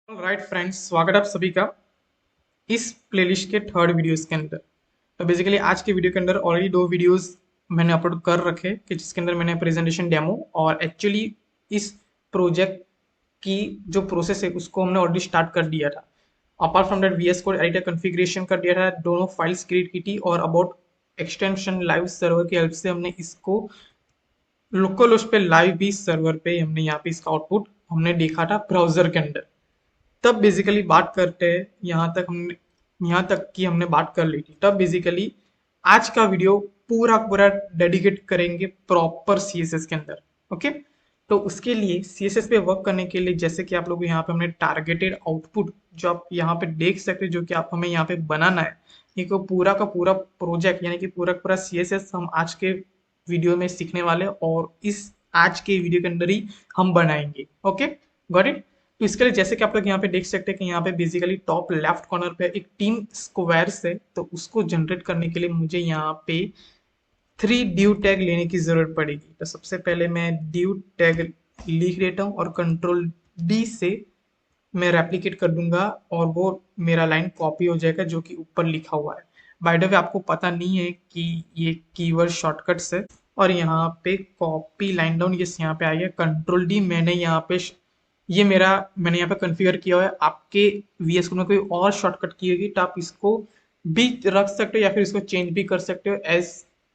Right friends, स्वागत है आप सभी का इस प्लेलिस्ट के थर्ड वीडियोस के अंदर। तो बेसिकली आज के वीडियो के अंदर ऑलरेडी दो वीडियोस मैंने अपलोड कर रखे कि जिसके अंदर मैंने प्रेजेंटेशन डेमो और एक्चुअली इस प्रोजेक्ट की जो प्रोसेस है उसको हमने ऑलरेडी स्टार्ट कर दिया था। Apart from that VS Code editor configuration कर दिया था, दोनों फाइल्स क्रिएट की थी और अबाउट एक्सटेंशन लाइव सर्वर की हेल्प से हमने इसको लोकल उस पे लाइव भी सर्वर पे हमने यहाँ पे इसका आउटपुट हमने देखा था ब्राउजर के अंदर। तब बेसिकली बात करते हैं यहाँ तक की हमने बात कर ली थी। तब बेसिकली आज का वीडियो पूरा पूरा डेडिकेट करेंगे प्रॉपर सीएसएस के अंदर। ओके, तो उसके लिए सीएसएस पे वर्क करने के लिए जैसे कि आप लोग यहाँ पे हमने टारगेटेड आउटपुट जो आप यहाँ पे देख सकते हैं, जो कि आप हमें यहाँ पे बनाना है, ये को पूरा का पूरा प्रोजेक्ट यानी कि पूरा का पूरा सीएसएस हम आज के वीडियो में सीखने वाले हैं और इस आज के वीडियो के अंदर ही हम बनाएंगे। Okay, got it. तो इसके लिए जैसे कि आप लोग यहाँ पे देख सकते हैं कि यहाँ पे बेसिकली टॉप लेफ्ट कॉर्नर पे एक टीम स्क्वायर्स है, तो उसको जनरेट करने के लिए मुझे यहाँ पे 3 div टैग लेने की जरूरत पड़ेगी। तो सबसे पहले मैं div टैग लिख देता हूँ और कंट्रोल डी से मैं रेप्लिकेट कर दूंगा और वो मेरा लाइन कॉपी हो जाएगा जो कि ऊपर लिखा हुआ है। बाय द वे आपको पता नहीं है कि ये कीवर्ड शॉर्टकट्स है और यहाँ पे कॉपी लाइन डाउन ये यहाँ पे आ गया। कंट्रोल डी मैंने यहाँ पे ये मेरा मैंने यहाँ पे कॉन्फ़िगर किया हुआ है। आपके वीएस कोड में कोई और शॉर्टकट की होगी तो आप इसको भी रख सकते हो या फिर इसको चेंज भी कर सकते हो as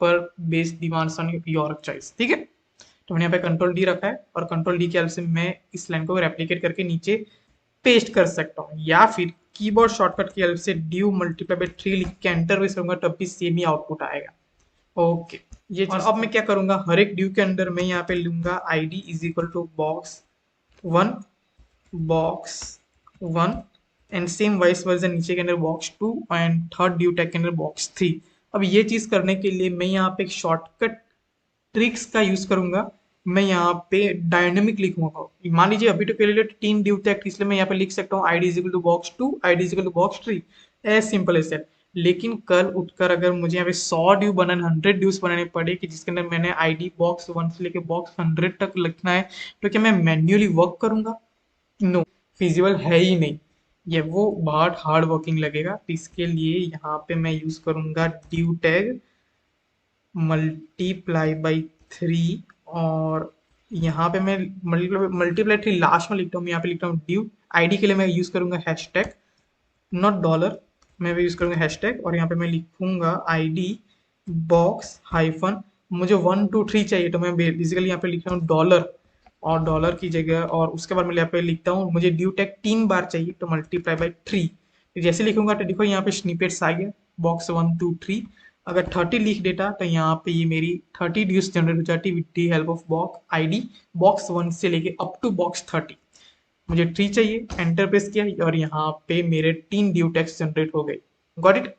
per base demands on your choice. ठीक है, तो मैंने यहाँ पे कंट्रोल डी रखा है और कंट्रोल डी की हेल्प से मैं इस लाइन को रेप्लिकेट करके नीचे पेस्ट कर सकता हूँ या फिर कीबोर्ड शॉर्टकट की हेल्प से ड्यू मल्टीप्लाई बाय 3 लिख के एंटर प्रेस करूंगा तब भी सेम ही आउटपुट आएगा। ओके, ये और अब मैं क्या करूंगा, हर एक ड्यू के अंदर मैं यहाँ पे लूंगा ID is equal to one box one and same wise version नीचे के अंदर box two and third div tag के अंदर बॉक्स थ्री। अब ये चीज करने के लिए मैं यहाँ पे एक शॉर्टकट ट्रिक्स का यूज करूंगा। मैं यहाँ पे डायनेमिक लिखूंगा। मान लीजिए अभी तो के लिए 3 div टैग, इसलिए मैं यहाँ पे लिख सकता हूँ ID is equal to box two, ID is equal to box three, as simple as that. लेकिन कल उठकर अगर मुझे यहाँ पे 100 ड्यू बनाने, 100 ड्यूज बनाने पड़े कि जिसके अंदर मैंने आईडी बॉक्स वन से लेके बॉक्स 100 तक लिखना है, तो क्या मैं मैन्युअली वर्क करूंगा? नो, फिजिबल है ही नहीं। ये वो बहुत हार्ड वर्किंग लगेगा। तो इसके लिए यहाँ पे मैं यूज करूंगा due tag multiply by three और यहाँ पे मैं मल्टीप्लाई थ्री लास्ट में लिखता हूँ। मैं यहाँ पे लिखता हूँ ड्यू। आईडी के लिए मैं यूज करूंगा हैशटैग, नॉट डॉलर। मैं भी यूज करूंगा हैशटैग और यहाँ पे मैं लिखूंगा आईडी बॉक्स हाइफन, मुझे 1 2 3 चाहिए तो मैं बेसिकली यहाँ पे लिख रहा हूँ डॉलर और डॉलर की जगह, और उसके बाद मैं यहाँ पे लिखता हूँ मुझे ड्यू टैग 3 बार चाहिए तो मल्टीप्लाई बाई थ्री। जैसे लिखूंगा तो देखो यहाँ पे स्निपेट्स आ गया बॉक्स 1 2 3। अगर 30 लिख देता तो यहाँ पे ये मेरी 30 ड्यूज जनरेट हो जाती with the help of box ID box one से लेके अप टू बॉक्स 30। मुझे ट्री चाहिए, एंटर प्रेस किया और यहाँ पे मेरे 3 ड्यू टैक्स जनरेट हो गए। Got it.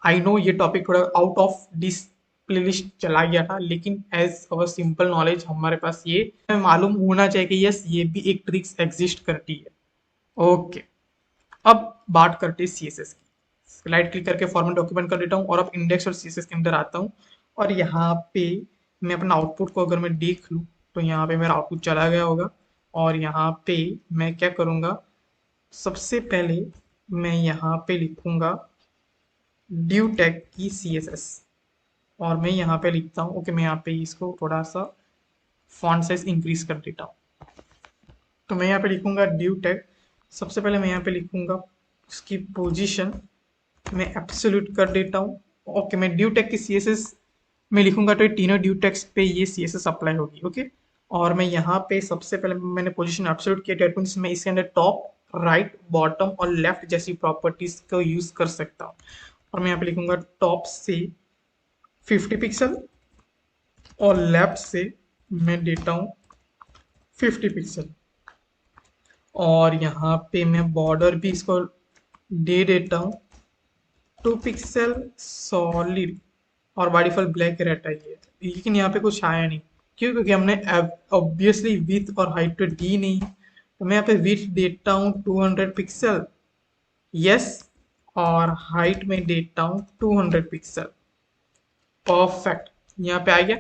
आई नो ये टॉपिक थोड़ा आउट ऑफ दिस प्लेलिस्ट चला गया था, लेकिन एज अवर सिंपल नॉलेज हमारे पास ये मालूम होना चाहिए कि यस ये भी एक ट्रिक्स एग्जिस्ट करती है। ओके, अब बात करते हैं सीएसएस की। राइट क्लिक करके फॉर्मेट डॉक्यूमेंट कर देता हूँ और अब इंडेक्स और सीएसएस के अंदर आता हूँ और यहाँ पे मैं अपना आउटपुट को अगर मैं देख लूँ तो यहाँ पे मेरा आउटपुट चला गया होगा। और यहाँ पे मैं क्या करूँगा, सबसे पहले मैं यहाँ पे लिखूंगा ड्यू टैग की सीएसएस और मैं यहाँ पे लिखता हूँ। ओके, मैं यहाँ पे इसको थोड़ा सा फॉन्ट साइज इंक्रीज कर देता हूँ। तो मैं यहाँ पे लिखूंगा ड्यू टैग। सबसे पहले मैं यहाँ पे लिखूंगा उसकी पोजीशन मैं एब्सोल्यूट कर देता हूँ। ओके, मैं ड्यू टैग की सीएसएस में लिखूंगा तो ये तीनों ड्यू टैग्स पे ये सीएसएस अप्लाई होगी। ओके, और मैं यहाँ पे सबसे पहले मैंने पोजीशन एब्सोल्यूट किया, डेट मीन्स मैं इसके अंदर टॉप राइट बॉटम और लेफ्ट जैसी प्रॉपर्टीज को यूज कर सकता हूँ। और मैं यहाँ पे लिखूंगा टॉप से 50 पिक्सल और लेफ्ट से मैं देता हूँ 50 पिक्सल और यहाँ पे मैं बॉर्डर भी इसको दे देता हूँ 2 पिक्सल सॉलिड और बाय डिफॉल्ट ब्लैक रहता ही है। लेकिन यहाँ पे कुछ आया नहीं, क्यों? क्योंकि हमने ऑब्वियसली विथ और हाइट तो दी नहीं। तो मैं यहाँ पे विथ देता हूँ 200 पिक्सल, यस, और हाइट में देता हूँ 200 पिक्सल। परफेक्ट, यहाँ पे आ गया।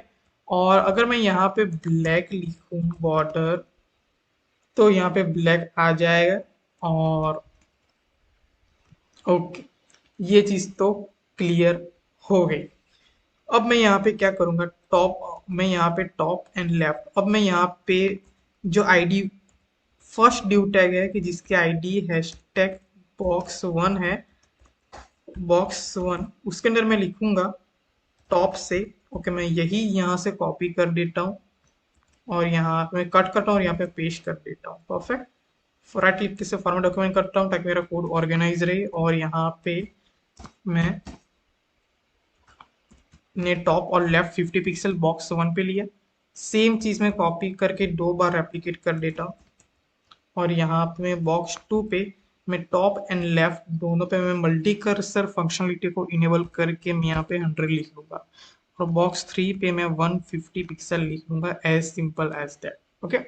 और अगर मैं यहाँ पे ब्लैक लिखूँ बॉर्डर तो यहाँ पे ब्लैक आ जाएगा। और ओके, ये चीज तो क्लियर हो गई। अब मैं यहाँ पे क्या करूंगा, टॉप मैं यहाँ पे टॉप एंड लेफ्ट, अब मैं यहाँ पे जो आईडी फर्स्ट ड्यू टैग है कि जिसकी आईडी हैशटैग box1 है, box1 उसके अंदर मैं लिखूंगा टॉप से। ओके, मैं यही यहाँ से कॉपी कर देता हूँ और यहाँ मैं कट करता हूँ और यहाँ पे पेस्ट कर देता हूँ। परफेक्ट। राइट क्लिक से फॉर्मेट डॉक्यूमेंट करता हूँ ताकि मेरा कोड ऑर्गेनाइज रहे। और यहाँ पे मैं ने टॉप और लेफ्ट 50 पिक्सल box1 पे लिया। सेम चीज में कॉपी करके 2 बार रेप्लिकेट कर देता हूँ और यहाँ पे मैं box2 पे मैं टॉप एंड लेफ्ट दोनों पे मैं मल्टी कर्सर फंक्शनलिटी को इनेबल करके मैं यहाँ पे 100 लिख लूंगा और box3 पे मैं 150 पिक्सल लिख लूंगा। As simple as that. Okay,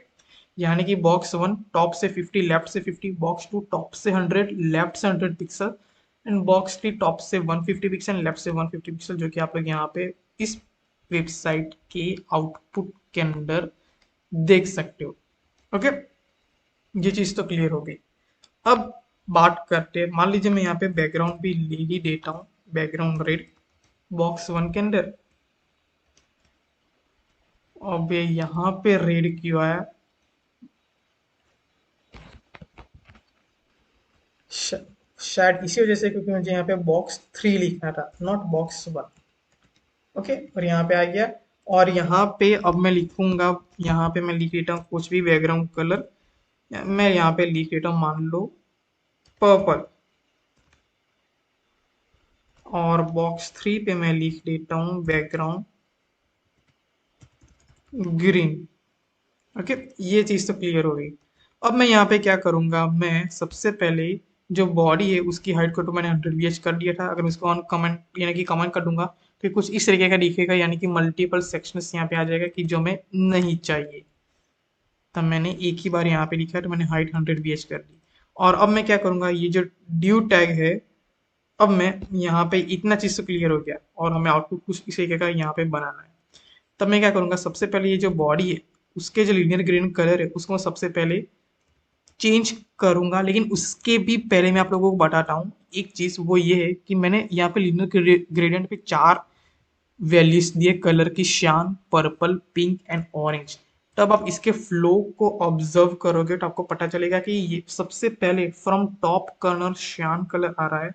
यानी कि box1 टॉप से 50, लेफ्ट से 50, box2 टॉप से 100, लेफ्ट से 100 पिक्सल, एंड box3 टॉप से 150 पिक्सल, लेफ्ट से 150 पिक्सल, जो कि आप लोग यहाँ पे इस वेबसाइट के आउटपुट के अंदर देख सकते हो। ओके, ये चीज तो क्लियर हो गई। अब बात करते हैं, मान लीजिए मैं यहाँ पे बैकग्राउंड भी ले ही देता हूँ, बैकग्राउंड रेड box1 के अंदर। अब ये यहाँ पे रेड क्यों आया? शायद इसी वजह से क्योंकि मुझे यहाँ पे box3 लिखना था, नॉट box1। ओके, और यहाँ पे आ गया। और यहाँ पे अब मैं लिखूंगा, यहाँ पे मैं लिख देता हूँ कुछ भी बैकग्राउंड कलर, मैं यहाँ पे लिख देता हूँ मान लो पर्पल। और box3 पे मैं लिख देता हूँ बैकग्राउंड ग्रीन। ओके, ये चीज तो क्लियर हो गई। अब मैं यहाँ पे क्या करूंगा, मैं सबसे पहले जो बॉडी है उसकी हाइट को तो मैंने 100 कर दिया था। अगर मैं इसको ऑन कमेंट यानी कि कमेंट कर दूंगा तो कुछ इस तरीके का दिखेगा, यानी कि मल्टीपल सेक्शंस यहाँ पे आ जाएगा कि जो मैं नहीं चाहिए। तब मैंने एक ही बार यहाँ पे लिखा है तो मैंने हाइट 100 कर दी। और अब मैं क्या करूंगा, ये जो ड्यू टैग है, अब मैं यहाँ पे इतना चीज तो क्लियर हो गया और हमें आउटपुट कुछ इस तरीके का यहाँ पे बनाना है। तब मैं क्या करूंगा, सबसे पहले ये जो बॉडी है उसके जो लीनियर ग्रेडियंट कलर है उसको मैं सबसे पहले चेंज करूंगा। लेकिन उसके भी पहले मैं आप लोगों को बताता हूँ एक चीज, वो ये है कि मैंने यहाँ पे लीनियर ग्रेडियंट पे 4 वैल्यूज दिए कलर की, श्यान, पर्पल, पिंक एंड ऑरेंज। तब आप इसके फ्लो को ऑब्जर्व करोगे तो आपको पता चलेगा कि ये सबसे पहले from top corner cyan colour आ रहा है,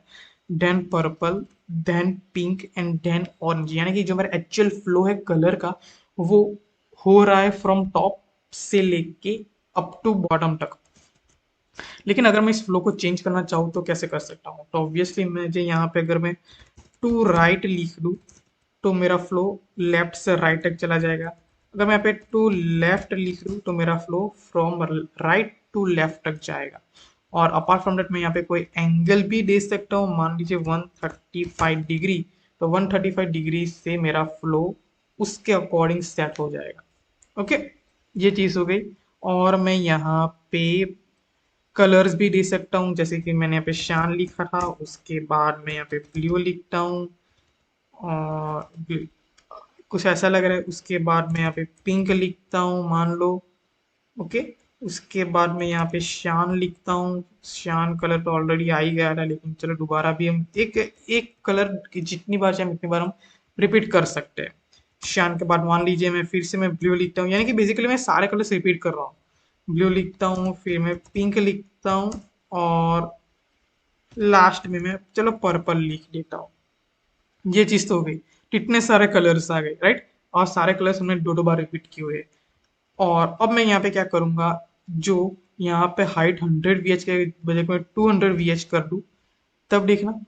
then purple, then pink and then orange. यानी कि जो मेरा एक्चुअल फ्लो है कलर का वो हो रहा है फ्रॉम टॉप से लेके अप टू बॉटम तक। लेकिन अगर मैं इस फ्लो को चेंज करना चाहूँ तो कैसे कर सकता हूँ? तो ऑब्वियसली मुझे यहाँ पे अगर मैं टू राइट लिख दूँ तो मेरा फ्लो लेफ्ट से राइट तक चला जाएगा। अगर मैं यहाँ पे टू लेफ्ट लिख दूँ तो मेरा flow from right to left तक जाएगा। और अपार्ट फ्रॉम दैट मैं यहाँ पे कोई एंगल भी दे सकता हूँ, मान लीजिए 135 डिग्री। तो 135 डिग्री से मेरा फ्लो उसके अकॉर्डिंग सेट हो जाएगा। ओके, ये चीज़ हो गई। और मैं यहाँ पे कलर्स भी दे सकता हूँ, जैसे कि मैंने यहाँ पे शान लिखा था, उसके बाद मैं यहाँ पे ब्लू लिखता हूँ और कुछ ऐसा लग रहा है। उसके बाद मैं यहाँ पे पिंक लिखता हूँ मान लो। ओके, उसके बाद मैं यहाँ पे शान लिखता हूँ। शान कलर तो ऑलरेडी आ ही गया था, लेकिन चलो दोबारा भी हम एक एक कलर की जितनी बार चाहे उतनी बार हम रिपीट कर सकते हैं। शान के बाद मान लीजिए मैं फिर से मैं ब्लू लिखता हूँ, यानी कि बेसिकली मैं सारे कलर्स रिपीट कर रहा हूँ। ब्लू लिखता हूँ, फिर मैं पिंक लिखता हूँ और लास्ट में मैं चलो पर्पल लिख देता हूँ। ये चीज तो हो गई, कितने सारे कलर्स आ गए, राइट? और सारे कलर्स हमने 2 बार रिपीट किए हुए। और अब मैं यहाँ पे क्या करूंगा, जो यहाँ पे हाइट 100 VH के बजाय मैं 200 VH कर दूं, तब देखना।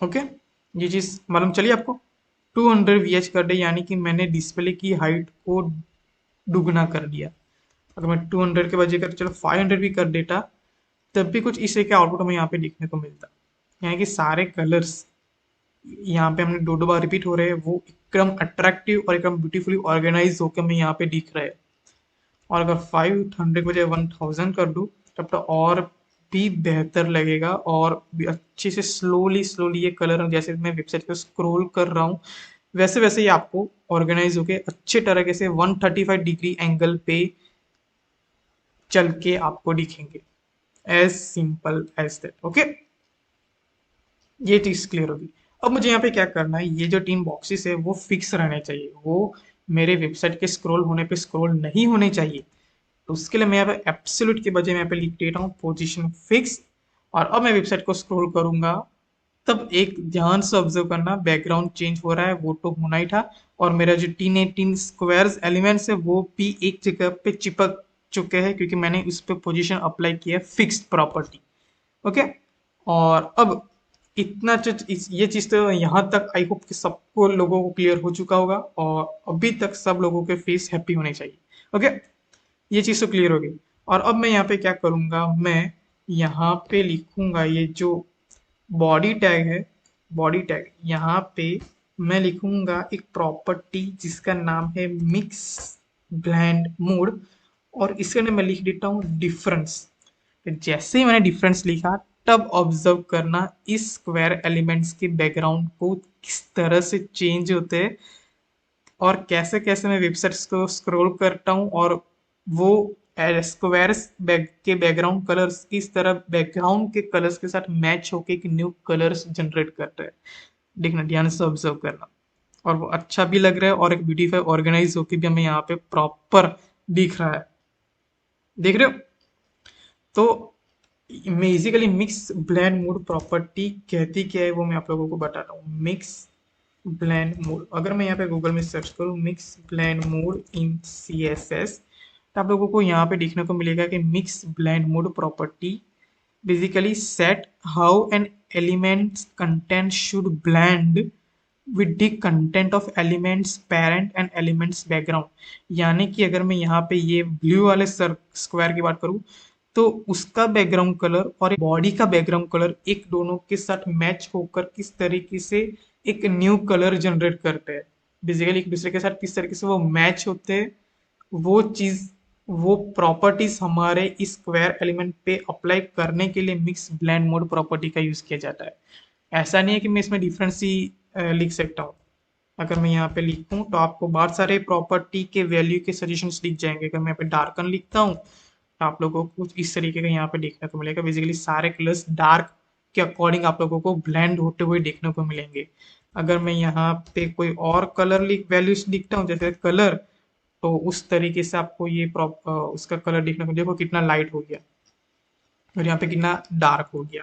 ओके, ये चीज मालूम चली आपको? 200 VH कर दे यानी कि मैंने डिस्प्ले की हाइट को दुगना कर दिया। अगर मैं 200 के बजाय कर चलो 500 भी कर देता, तब भी कुछ इस तरह के आउटपुट हमें यहाँ पे देखने को मिलता। यानी कि सारे कलर्स यहाँ पे हमने 2 बार रिपीट हो रहे हैं, वो एकदम अट्रैक्टिव और एकदम ब्यूटीफुली ऑर्गेनाइज होकर हमें यहाँ पे दिख रहा है। और अगर 500 के बजाय 1000 कर दूँ तब तो और भी बेहतर लगेगा और भी अच्छे से स्लोली स्लोली ये कलर, जैसे मैं वेबसाइट पे स्क्रॉल कर रहा हूँ वैसे वैसे ही आपको ऑर्गेनाइज होके अच्छे तरीके से 135 डिग्री एंगल पे चल के आपको दिखेंगे। As simple as that. Okay, ये चीज क्लियर होगी। अब मुझे यहाँ पे क्या करना है, ये जो 3 बॉक्सेस है वो फिक्स रहने चाहिए, वो मेरे वेबसाइट के स्क्रॉल होने पे स्क्रॉल नहीं होने चाहिए। तो उसके लिए मैं यहाँ पे एब्सोल्यूट के बजाय मैं यहाँ पे लिख देता हूँ पोजीशन फिक्स। और अब मैं वेबसाइट को स्क्रॉल करूंगा, तब एक ध्यान से ऑब्जर्व करना, बैकग्राउंड चेंज हो रहा है, वो तो होना ही था। और मेरा जो 318 स्क्वायर्स एलिमेंट्स है वो भी एक जगह पे चिपक चुके हैं, क्योंकि मैंने उस पर पोजीशन अप्लाई किया है फिक्स्ड प्रॉपर्टी। ओके, और अब इतना ये चीज तो यहाँ तक आई होप कि सबको लोगों को क्लियर हो चुका होगा, और अभी तक सब लोगों के फेस हैप्पी होने चाहिए। ओके, ये चीज तो क्लियर हो गई। और अब मैं यहाँ पे क्या करूंगा, मैं यहाँ पे लिखूंगा ये जो बॉडी टैग है, बॉडी टैग यहाँ पे मैं लिखूंगा एक प्रॉपर्टी जिसका नाम है मिक्स ब्लेंड मोड। और इसके अंदर मैं लिख देता हूँ डिफरेंस। जैसे ही मैंने डिफरेंस लिखा, तब ऑब्जर्व करना इस स्क्वायर एलिमेंट्स के बैकग्राउंड को किस तरह से चेंज होते हैं, और कैसे कैसे मैं वेबसाइट्स को स्क्रॉल करता हूँ, और वो स्क्वायर्स के बैकग्राउंड कलर्स किस तरह बैकग्राउंड के कलर्स के साथ मैच होके एक न्यू कलर्स जनरेट करते हैं। देखना, ध्यान से ऑब्जर्व करना, और वो अच्छा भी लग रहा है, और एक ब्यूटीफाई ऑर्गेनाइज होके भी हमें यहाँ पे प्रॉपर दिख रहा है। देख रहे हो? तो basically mix blend mood property कहती क्या है वो मैं आप लोगों को बताता हूँ। मिक्स ब्लेंड मूड, अगर मैं यहाँ पे गूगल में सर्च करूँ मिक्स ब्लेंड मूड इन CSS, तो आप लोगों को यहाँ पे देखने को मिलेगा कि mix blend mood property basically set how an elements content should blend with the content of elements parent and elements background. यानी कि अगर मैं यहाँ पे ये ब्लू वाले स्क्वायर की बात करूँ, तो उसका बैकग्राउंड कलर और बॉडी का बैकग्राउंड कलर एक दोनों के साथ मैच होकर किस तरीके से एक न्यू कलर जनरेट करते हैं, बेसिकली एक दूसरे के साथ किस तरीके से वो मैच होते हैं, वो चीज, वो प्रॉपर्टीज हमारे इस स्क्वायर एलिमेंट पे अप्लाई करने के लिए मिक्स ब्लेंड मोड प्रॉपर्टी का यूज किया जाता है। ऐसा नहीं है कि मैं इसमें डिफरेंस ही लिख सकता हूँ। अगर मैं यहाँ पे लिखूँ तो आपको बहुत सारे प्रॉपर्टी के वैल्यू के सजेशंस दिख जाएंगे। अगर मैं यहाँ पे डार्कन लिखता हूँ तो आप लोगों को कुछ इस तरीके का यहाँ पे देखने को मिलेगा। बेसिकली सारे कलर्स डार्क के अकॉर्डिंग आप लोगों को ब्लेंड होते हुए देखने को मिलेंगे। अगर मैं यहाँ पे कोई और कलर वैल्यूज लिखता हूँ जैसे कलर, तो उस तरीके से आपको ये उसका कलर देखने को, देखो कितना लाइट हो गया और यहाँ पे कितना डार्क हो गया।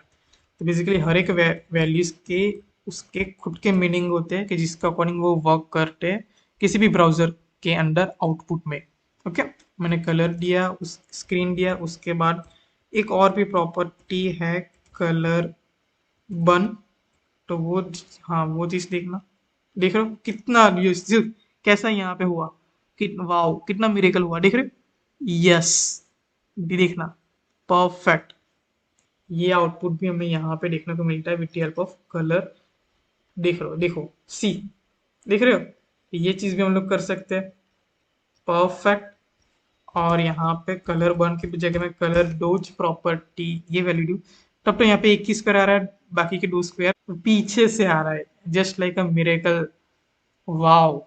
तो बेसिकली हर एक वैल्यूज के उसके खुद के मीनिंग होते हैं कि जिसका अकॉर्डिंग वो वर्क करते हैं किसी भी ब्राउजर के अंदर आउटपुट में। ओके, मैंने कलर दिया, उस स्क्रीन दिया, उसके बाद एक और भी प्रॉपर्टी है कलर बन, तो वो, हाँ वो चीज देखना। देख रहे हो कितना कैसा यहाँ पे हुआ, वाओ कितना मिरेकल हुआ, देख रहे हो? यस, देखना, परफेक्ट। ये आउटपुट भी हमें यहाँ पे देखने को मिलता है with the help of colour. देख रहे हो, देखो सी, देख रहे हो? ये चीज भी हम लोग कर सकते हैं, परफेक्ट। और यहाँ पे कलर बर्न की जगह में कलर डोज प्रॉपर्टी ये वैल्यू दूं, तब तो यहाँ पे 21 स्क्वायर आ रहा है, बाकी के 2 स्क्वायर पीछे से आ रहा है, just like a miracle. Wow,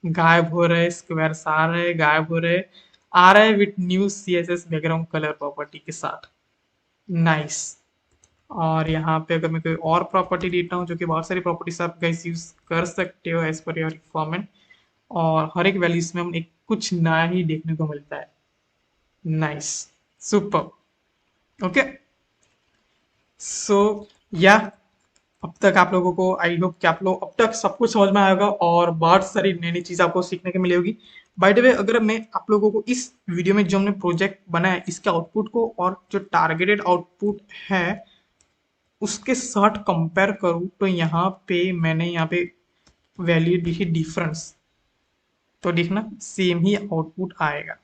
गायब हो रहे स्क्वायर, आ रहे गायब हो रहे, आ रहा है with new CSS background colour property के साथ। नाइस। और यहाँ पे अगर मैं कोई और प्रॉपर्टी देता हूँ, जो कि बहुत सारी प्रॉपर्टीज आप गाइस यूज कर सकते हो एज पर योर रिक्वायरमेंट, और हर एक वैल्यूज में हम एक कुछ नया ही देखने को मिलता है। Nice, super. ओके, सो या अब तक आप लोगों को, आई होप कि आप लोग अब तक सब कुछ समझ में आएगा और बहुत सारी नई नई चीज आपको सीखने को मिलेगी। बाय द वे, अगर मैं आप लोगों को इस वीडियो में जो हमने प्रोजेक्ट बनाया है इसके आउटपुट को और जो टारगेटेड आउटपुट है उसके साथ कंपेयर करूँ, तो यहाँ पे मैंने यहाँ पे वैल्यू लिखी डिफरेंस, तो देखना सेम ही आउटपुट आएगा।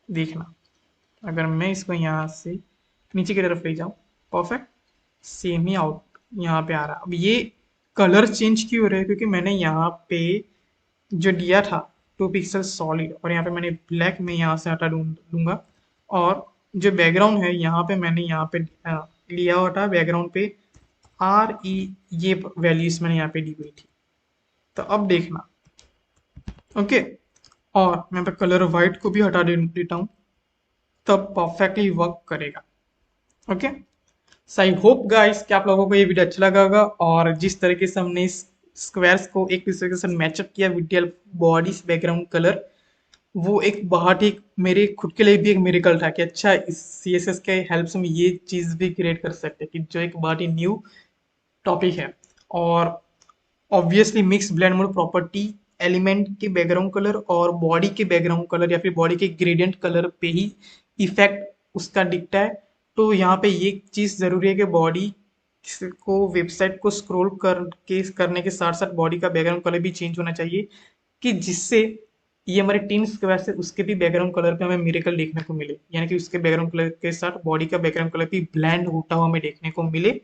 देखना, अगर मैं इसको यहाँ से नीचे की तरफ ले जाऊँ, परफेक्ट, सेम ही आउट यहाँ पे आ रहा। अब ये कलर चेंज क्यों हो रहा है, क्योंकि मैंने यहाँ पे जो दिया था 2 पिक्सल सॉलिड, और यहाँ पे मैंने ब्लैक में यहाँ से हटा दूंगा। और जो बैकग्राउंड है यहाँ पे मैंने यहाँ पे लिया हुआ था बैकग्राउंड पे RE, ये वैल्यूज मैंने यहाँ पे दी हुई थी। तो अब देखना, ओके, और मैं पे कलर वाइट को भी हटा देता हूँ। तब परफेक्टली वर्क करेगा। Okay, so I hope guys कि आप लोगों को ये वीडियो अच्छा लगा होगा, और जिस तरीके से हमने इस स्क्वायर्स को एक दूसरे के साथ मैचअप किया विद बॉडीज बैकग्राउंड कलर, वो एक बहुत ही मेरे खुद के लिए भी एक मेरिकल था कि अच्छा इस CSS के हेल्प से हम ये चीज़ भी क्रिएट कर सकते हैं, कि जो एक बहुत ही न्यू टॉपिक है। और obviously mix blend mode property element के बैकग्राउंड कलर और बॉडी के बैकग्राउंड कलर या फिर बॉडी के ग्रेडियंट कलर पे ही इफेक्ट उसका दिखता है। तो यहाँ पे ये चीज़ ज़रूरी है कि बॉडी को वेबसाइट को स्क्रॉल करने के साथ साथ बॉडी का बैकग्राउंड कलर भी चेंज होना चाहिए, कि जिससे ये हमारे टीम स्क्वायर से उसके भी बैकग्राउंड कलर पे हमें मिरेकल देखने को मिले, यानी कि उसके बैकग्राउंड कलर के साथ बॉडी का बैकग्राउंड कलर भी ब्लेंड होता हुआ हमें देखने को मिले।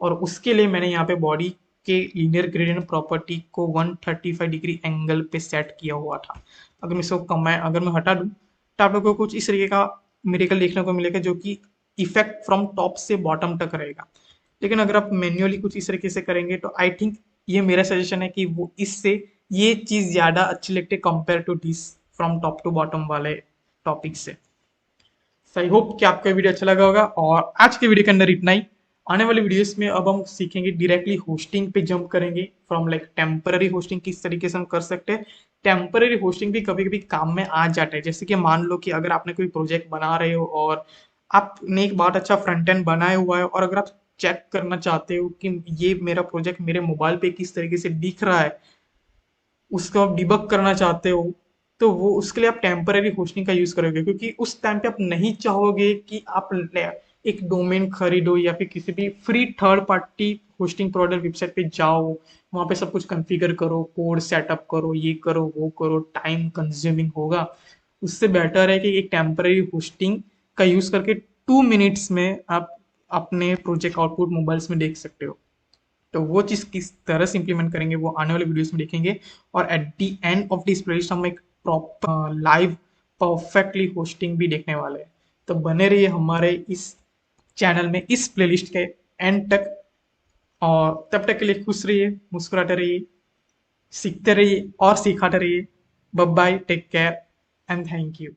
और उसके लिए मैंने यहाँ पे बॉडी के लीनियर ग्रेडियंट प्रॉपर्टी को 135 डिग्री एंगल पे सेट किया हुआ था। अगर मैं इसको अगर मैं हटा दूं तो आप लोगों को कुछ इस तरीके का मिरेकल देखने को मिलेगा, जो कि इफेक्ट फ्रॉम टॉप से बॉटम तक रहेगा। लेकिन अगर आप मैन्युअली कुछ इस तरीके से करेंगे तो आई थिंक ये मेरा सजेशन है कि वो इससे ये चीज़ ज़्यादा अच्छी लगती है compare to this from top to bottom वाले टॉपिक से। आई होप कि आपको वीडियो अच्छा लगा होगा, और आज के वीडियो के अंदर इतना ही। आने वाली वीडियोस में अब हम सीखेंगे डायरेक्टली होस्टिंग पे जंप करेंगे, फ्रॉम लाइक टेम्पररी होस्टिंग किस तरीके से हम कर सकते हैं। टेम्पररी होस्टिंग भी कभी कभी काम में आ जाता है, जैसे कि मान लो कि अगर आपने कोई प्रोजेक्ट बना रहे हो और आपने एक बहुत अच्छा फ्रंट एंड बनाया हुआ है, और अगर आप चेक करना चाहते हो कि ये मेरा प्रोजेक्ट मेरे मोबाइल पे किस तरीके से दिख रहा है, उसको आप डिबग करना चाहते हो, तो वो उसके लिए आप टेम्पररी होस्टिंग का यूज करोगे, क्योंकि उस टाइम पे आप नहीं चाहोगे कि आप एक डोमेन खरीदो या फिर किसी भी free third party hosting provider website पे जाओ, वहां पे सब कुछ कॉन्फ़िगर करो, कोड सेटअप करो, ये करो वो करो, टाइम कंज्यूमिंग होगा। उससे बेटर है कि एक टेम्पररी होस्टिंग का यूज करके 2 मिनट्स में आप अपने प्रोजेक्ट आउटपुट मोबाइल्स में देख सकते हो। तो वो चीज़ किस तरह से इंप्लीमेंट करेंगे वो आने वाले वीडियोस में देखेंगे। और at the end of this playlist हम एक प्रॉपर लाइव परफेक्टली होस्टिंग भी देखने वाले हैं। तो बने रहिए हमारे इस चैनल में इस प्लेलिस्ट के एंड तक, और तब तक के लिए खुश रहिए, मुस्कुराते रहिए, सीखते रहिए और सिखाते रहिए। Bye bye, take care and thank you.